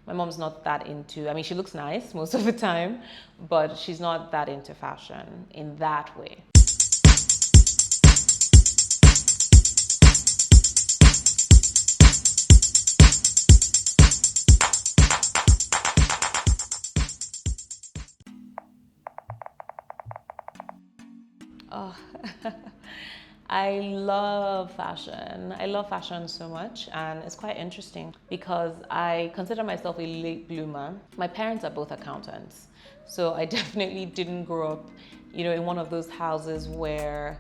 My mom's not that into, I mean, she looks nice most of the time, but she's not that into fashion in that way. Oh, I love fashion. I love fashion so much, and it's quite interesting because I consider myself a late bloomer. My parents are both accountants, so I definitely didn't grow up, in one of those houses where,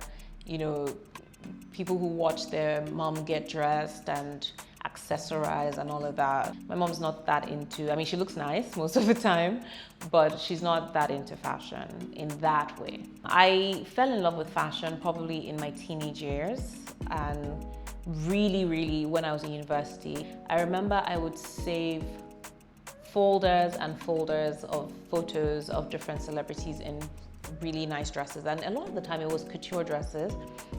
people who watch their mom get dressed and accessorize and all of that. My mom's not that into, I mean, she looks nice most of the time, but she's not that into fashion in that way. I fell in love with fashion probably in my teenage years, and really when I was in university. I remember I would save folders and folders of photos of different celebrities in really nice dresses, and a lot of the time it was couture dresses.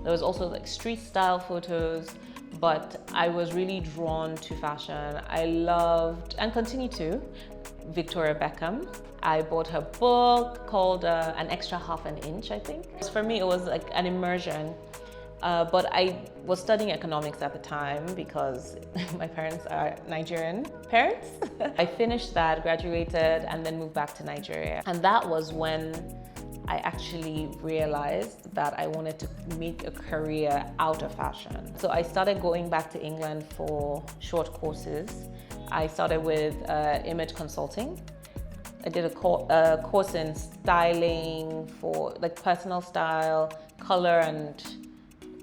There was also like street style photos, but I was really drawn to fashion. I loved, and continue to, Victoria Beckham. I bought her book called An Extra Half an Inch, I think. For me, it was like an immersion. But I was studying economics at the time because my parents are Nigerian parents. I finished that, graduated, and then moved back to Nigeria. And that was when I actually realized that I wanted to make a career out of fashion. So I started going back to England for short courses. I started with image consulting. I did a course in styling for like personal style, color and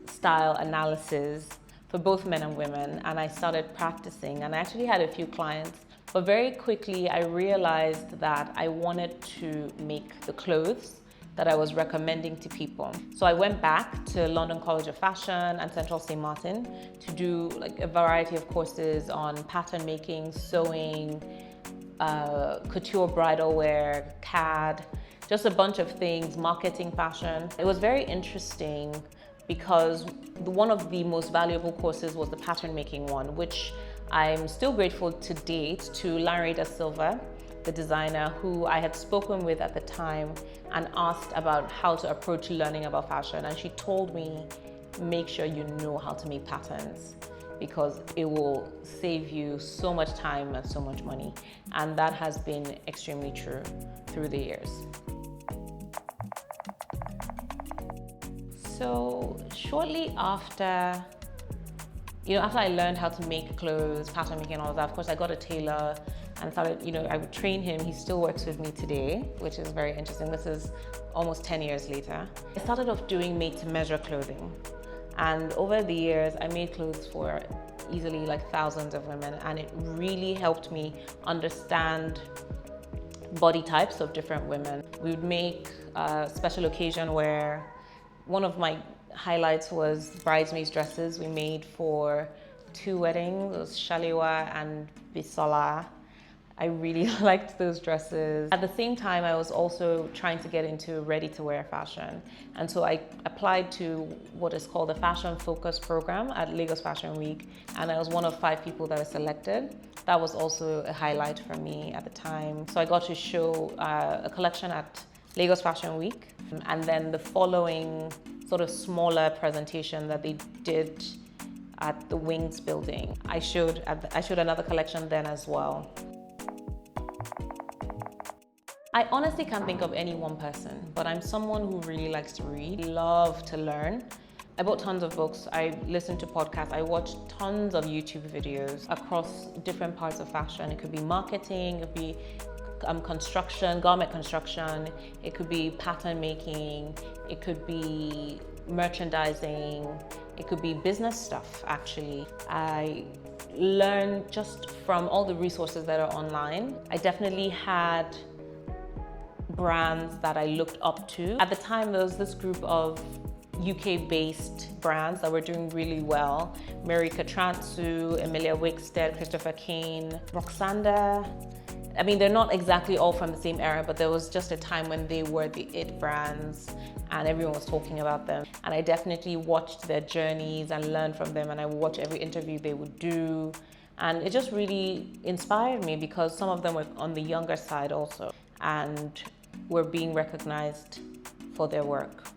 style analysis for both men and women, and I started practicing, and I actually had a few clients. But very quickly I realized that I wanted to make the clothes that I was recommending to people. So I went back to London College of Fashion and Central St. Martin to do like a variety of courses on pattern making, sewing, couture bridal wear, CAD, just a bunch of things, marketing fashion. It was very interesting because one of the most valuable courses was the pattern making one, which I'm still grateful to date to Larry Da Silva, the designer who I had spoken with at the time and asked about how to approach learning about fashion. And she told me, make sure you know how to make patterns because it will save you so much time and so much money. And that has been extremely true through the years. So shortly after, after I learned how to make clothes, pattern making and all of that, of course I got a tailor and started, I would train him. He still works with me today, which is very interesting. This is almost 10 years later. I started off doing made-to-measure clothing. And over the years, I made clothes for easily like thousands of women. And it really helped me understand body types of different women. We would make special occasion wear. One of my highlights was bridesmaids dresses we made for 2 weddings. It was Shalewa and Bisola. I really liked those dresses. At the same time, I was also trying to get into ready-to-wear fashion. And so I applied to what is called a fashion focus program at Lagos Fashion Week. And I was one of 5 people that were selected. That was also a highlight for me at the time. So I got to show a collection at Lagos Fashion Week. And then the following sort of smaller presentation that they did at the Wings building, I showed another collection then as well. I honestly can't think of any one person, but I'm someone who really likes to read, love to learn. I bought tons of books, I listened to podcasts, I watched tons of YouTube videos across different parts of fashion. It could be marketing, it could be construction, garment construction, it could be pattern making, it could be merchandising, it could be business stuff actually. I learned just from all the resources that are online. I definitely had brands that I looked up to. At the time, there was this group of UK-based brands that were doing really well. Mary Katrantu, Emilia Wickstead, Christopher Kane, Roxanda. I mean, they're not exactly all from the same era, but there was just a time when they were the it brands and everyone was talking about them. And I definitely watched their journeys and learned from them, and I watched every interview they would do. And it just really inspired me because some of them were on the younger side also and were being recognized for their work.